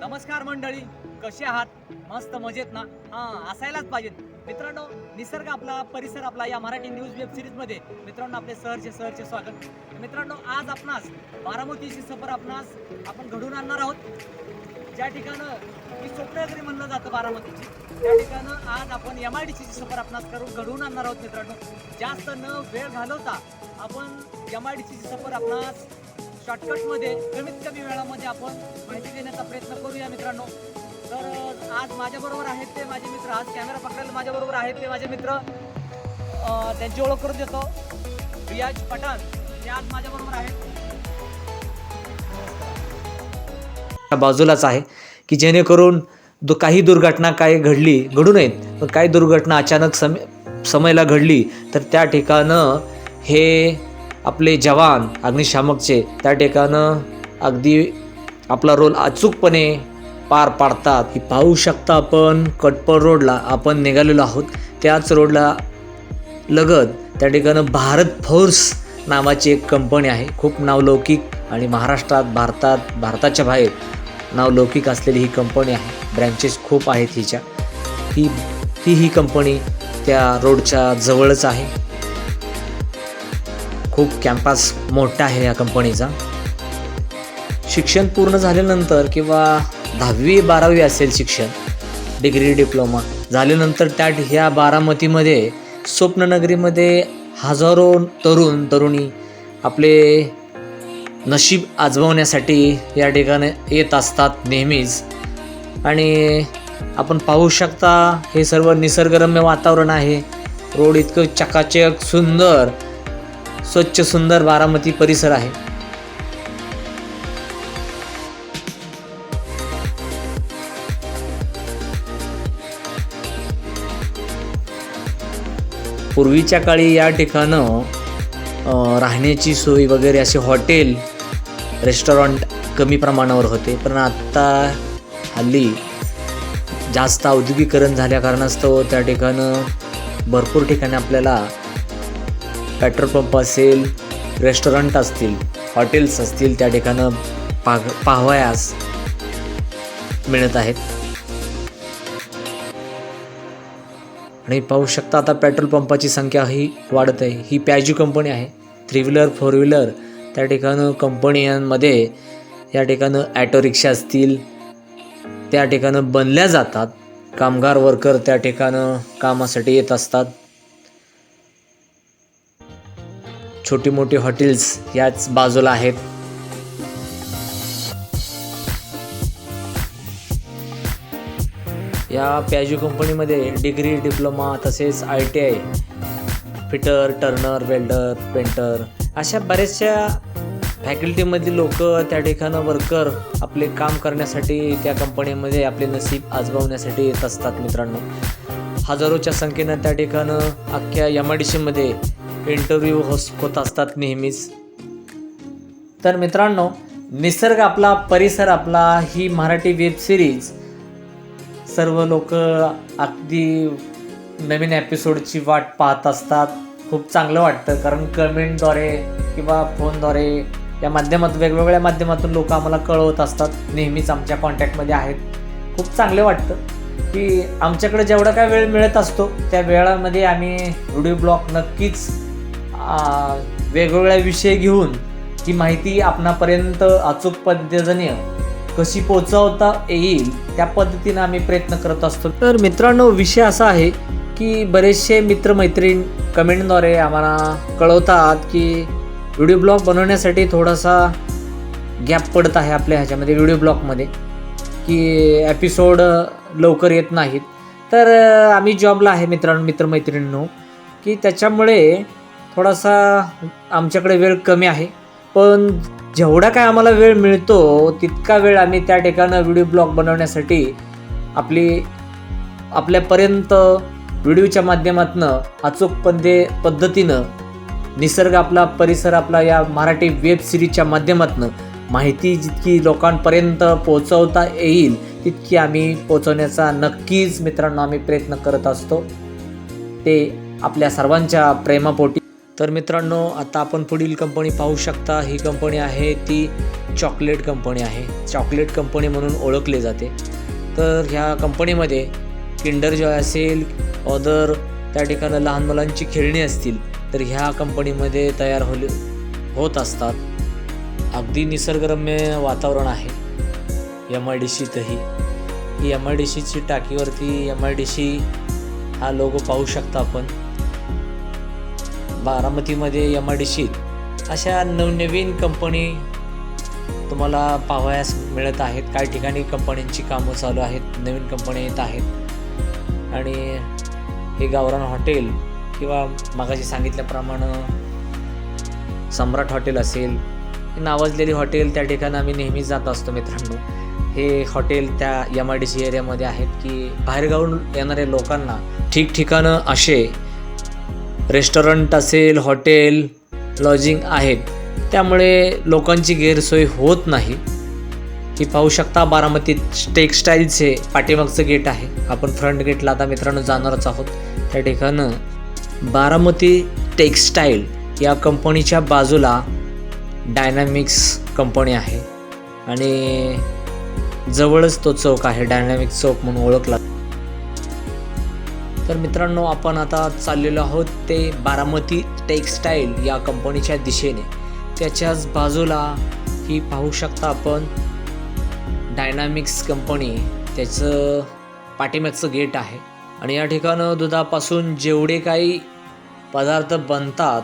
नमस्कार मंडळी, कसे आहात? मस्त मजेत ना? हां, असायलाच पाहिजेत. मित्रांनो, निसर्ग आपला, परिसर आपला या मराठी न्यूज वेब सिरीजमध्ये मित्रांनो आपले सहर्ष स्वागत. मित्रांनो, आज आपणास बारामतीची सफर आपण घडवून आणणार आहोत. ज्या ठिकाणं ही स्वप्ननगरी म्हणलं जातं बारामतीची, त्या ठिकाणं आज आपण MIDCची सफर आपणास घडवून आणणार आहोत. मित्रांनो, जास्त न वेळ घालवता आपण MIDCची सफर आपणास शॉर्टकटमध्ये कमीत कमी वेळामध्ये आपण माहिती देण्याचा प्रयत्न करूया. मित्रांनो, तर आज माझ्याबरोबर आहेत ते माझे मित्र. आज कॅमेरा पकडायला माझ्याबरोबर आहेत ते माझे मित्र. त्यांची ओळख करून देतो. रियाज पठाण हे आज माझ्याबरोबर आहेत. बाजूलाच आहे की जेणेकरून काही दुर्घटना घडू नयेत, पण काही दुर्घटना अचानक समयला घडली तर त्या ठिकाणं हे आपले जवान अग्निशामकचे त्या ठिकाणं अगदी आपला रोल अचूकपणे पार पाडतात. ही पाहू शकता आपण कटपळ रोडला आपण निघालेलो आहोत. त्याच रोडला लगत त्या ठिकाणं भारत फोर्स नावाची एक कंपनी आहे. खूप नावलौकिक आणि भारताच्या बाहेर नावलौकिक असलेली ही कंपनी आहे. ब्रँचेस खूप आहेत हिच्या. ही कंपनी त्या रोडच्या जवळच आहे. खूप कॅम्पस मोठा आहे या कंपनीचा. शिक्षण पूर्ण झाल्यानंतर किंवा 10वी 12वी असेल शिक्षण, डिग्री डिप्लोमा झाल्यानंतर ह्या बारामतीमध्ये स्वप्ननगरीमध्ये हजारो तरुणी आपले नशीब आजमावण्यासाठी या ठिकाणी येत असतात नेहमीच. आणि आपण पाहू शकता हे सर्व निसर्गरम्य वातावरण आहे. रोड इतकं चकाचक सुंदर, स्वच्छ सुंदर बारामती परिसर आहे. पूर्वीच्या काळी या ठिकाणं राहण्याची सोय वगैरे असे हॉटेल रेस्टॉरंट कमी प्रमाणावर होते, पण आत्ता हल्ली जास्त औद्योगिकरण झाल्या कारणास्तव त्या ठिकाणं भरपूर ठिकाणी आपल्याला पेट्रोल पंप असेल, रेस्टॉरंट असतील, हॉटेल्स असतील त्या ठिकाणं पाहावयास मिळत आहेत. आणि पाहू शकता आता पेट्रोल पंपाची संख्या ही वाढत आहे. ही पॅजू कंपनी आहे. 3 व्हीलर 4 व्हीलर त्या ठिकाणं कंपन्यांमध्ये या ठिकाणं ॲटो रिक्षा असतील त्या ठिकाणं बनल्या जातात. कामगार वर्कर त्या ठिकाणं कामासाठी येत असतात. छोटी मोठी हॉटेल्स याच बाजूला आहेत. या पॅजू कंपनीमध्ये डिग्री डिप्लोमा तसेच ITI fitter, Turner, welder, painter अशा बऱ्याचशा फॅकल्टीमधील लोक त्या ठिकाणं वर्कर आपले काम करण्यासाठी त्या कंपनीमध्ये आपले नशीब आजमावण्यासाठी येत असतात. मित्रांनो, हजारोच्या संख्येनं त्या ठिकाणं अख्ख्या MIDCमध्ये इंटरव्ह्यू होत असतात नेहमीच. तर मित्रांनो, निसर्ग आपला, परिसर आपला ही मराठी वेब सिरीज सर्व लोक अगदी नवीन एपिसोडची वाट पाहत असतात. खूप चांगलं वाटतं, कारण कमेंटद्वारे किंवा फोनद्वारे या वेगवेगळ्या माध्यमातून लोक आम्हाला कळवत असतात. नेहमीच आमच्या कॉन्टॅक्टमध्ये आहेत. खूप चांगलं वाटतं की आमच्याकडे जेवढा काय वेळ मिळत असतो त्या वेळामध्ये आम्ही व्हिडिओ ब्लॉग नक्कीच वेगवेगळ्या विषय घेऊन ही माहिती आपणापर्यंत अचूक पद्धतीने कशी पोहोचवता येईल त्या पद्धतीनं आम्ही प्रयत्न करत असतो. तर मित्रांनो, विषय असा आहे की बरेचसे मित्रमैत्रीण कमेंटद्वारे आम्हाला कळवतात की व्हिडिओ ब्लॉग बनवण्यासाठी थोडासा गॅप पडत आहे आपल्या ह्याच्यामध्ये व्हिडिओ ब्लॉगमध्ये, की एपिसोड लवकर येत नाहीत. तर आम्ही जॉबला आहे मित्रमैत्रिणींनो, की त्याच्यामुळे थोडासा आमच्याकडे वेळ कमी आहे. पण जेवढा काय आम्हाला वेळ मिळतो तितका वेळ आम्ही त्या ठिकाणं व्हिडिओ ब्लॉग बनवण्यासाठी आपल्यापर्यंत व्हिडिओच्या माध्यमातून अचूक पद्धतीनं निसर्ग आपला, परिसर आपला या मराठी वेब सिरीजच्या माध्यमातून माहिती जितकी लोकांपर्यंत पोहोचवता येईल तितकी आम्ही पोहोचवण्याचा नक्कीच मित्रांनो आम्ही प्रयत्न करत असतो. ते आपल्या सर्वांच्या प्रेमापोटी. तर मित्रांनो, आता आपण पुढील कंपनी पाहू शकता. ही कंपनी आहे ती चॉकलेट कंपनी आहे. चॉकलेट कंपनी म्हणून ओळखली जाते. तर ह्या कंपनीमध्ये किंडर जॉय असेल, अदर त्या ठिकाणी लहान मुलांची खेळणी असतील तर ह्या कंपनीमध्ये तयार होत असतात. अगदी निसर्गरम्य वातावरण आहे MIDCतही. ही MIDCची टाकीवरती MIDC हा लोगो पाहू शकता आपण. बारामतीमध्ये MIDC अशा नवनवीन कंपनी तुम्हाला पाहावयास मिळत आहेत. काही ठिकाणी कंपन्यांची कामं चालू आहेत, नवीन कंपन्या येत आहेत. आणि हे गावरान हॉटेल किंवा मागाशी सांगितल्याप्रमाणे सम्राट हॉटेल असेल, नावाजलेली हॉटेल त्या ठिकाणी आम्ही नेहमी जात असतो मित्रांनो. हे हॉटेल त्या MIDC एरियामध्ये आहेत की बाहेरगावून येणाऱ्या लोकांना ठिकठिकाणं असे रेस्टॉरंट असेल, हॉटेल, लॉजिंग आहेत. त्यामुळे लोकांची गैरसोय होत नाही. ही पाहू शकता बारामती टेक्स्टाईलचे पाठीमागचं गेट आहे. आपण फ्रंट गेटला आता मित्रांनो जाणारच आहोत. त्या ठिकाणं बारामती टेक्स्टाईल या कंपनीच्या बाजूला डायनॅमिक्स कंपनी आहे आणि जवळच तो चौक आहे, डायनॅमिक्स चौक म्हणून ओळखला. तर मित्रांनो, आपण आता चाललेलो आहोत ते बारामती टेक्स्टाईल या कंपनीच्या दिशेने. त्याच्याच बाजूला ही पाहू शकता आपण डायनॅमिक्स कंपनी, त्याचं पाठीमागचं गेट आहे. आणि या ठिकाणं दुधापासून जेवढे काही पदार्थ बनतात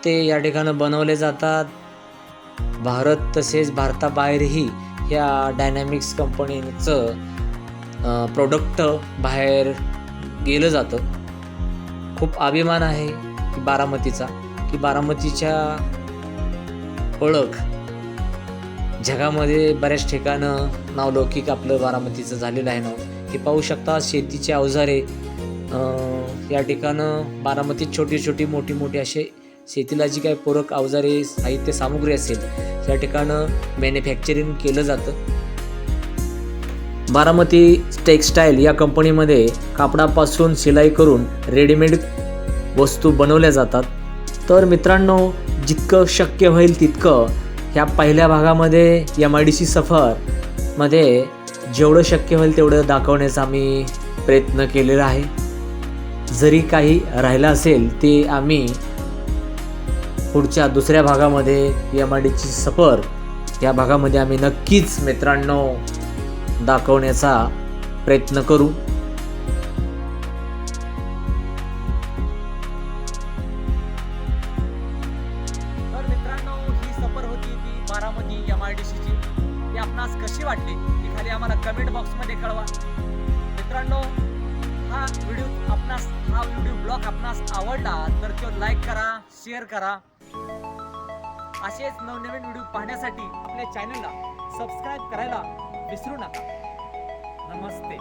ते या ठिकाणं बनवले जातात. भारत तसेच भारताबाहेरही ह्या डायनॅमिक्स कंपनीचं प्रोडक्ट बाहेर गेलं जातं. खूप अभिमान आहे की बारामतीचा, की बारामतीच्या ओळख जगामध्ये बऱ्याच ठिकाणं नावलौकिक आपलं बारामतीचं झालेलं आहे नाव. हे पाहू शकता शेतीचे अवजारे या ठिकाणं बारामतीत छोटी छोटी मोठी मोठी असे शेतीला जी काही पूरक अवजारे साहित्य सामुग्री असेल त्या ठिकाणं मॅन्युफॅक्चरिंग केलं जातं. बारामती टेक्स्टाईल या कंपनीमध्ये कापडापासून शिलाई करून रेडीमेड वस्तू बनवल्या जातात. तर मित्रांनो, जितकं शक्य होईल तितकं ह्या पहिल्या भागामध्ये MIDC सफरमध्ये जेवढं शक्य होईल तेवढं दाखवण्याचा आम्ही प्रयत्न केलेला आहे. जरी काही राहिलं असेल ते आम्ही पुढच्या दुसऱ्या भागामध्ये MIDC सफर या भागामध्ये आम्ही नक्कीच मित्रांनो दाखवण्याचा प्रयत्न करू. तर मित्रांनो, ही सफर होती ती बारामती MIDCची. ती आपणास कशी वाटली ती खाली आम्हाला कमेंट बॉक्समध्ये कळवा. मित्रांनो, हा व्हिडिओ ब्लॉग आपणास आवडला तर तो लाईक करा, शेअर करा. असेच नवनवीन व्हिडिओ पाहण्यासाठी आपल्या चॅनलला सबस्क्राईब करायला विसरू नका. नमस्ते.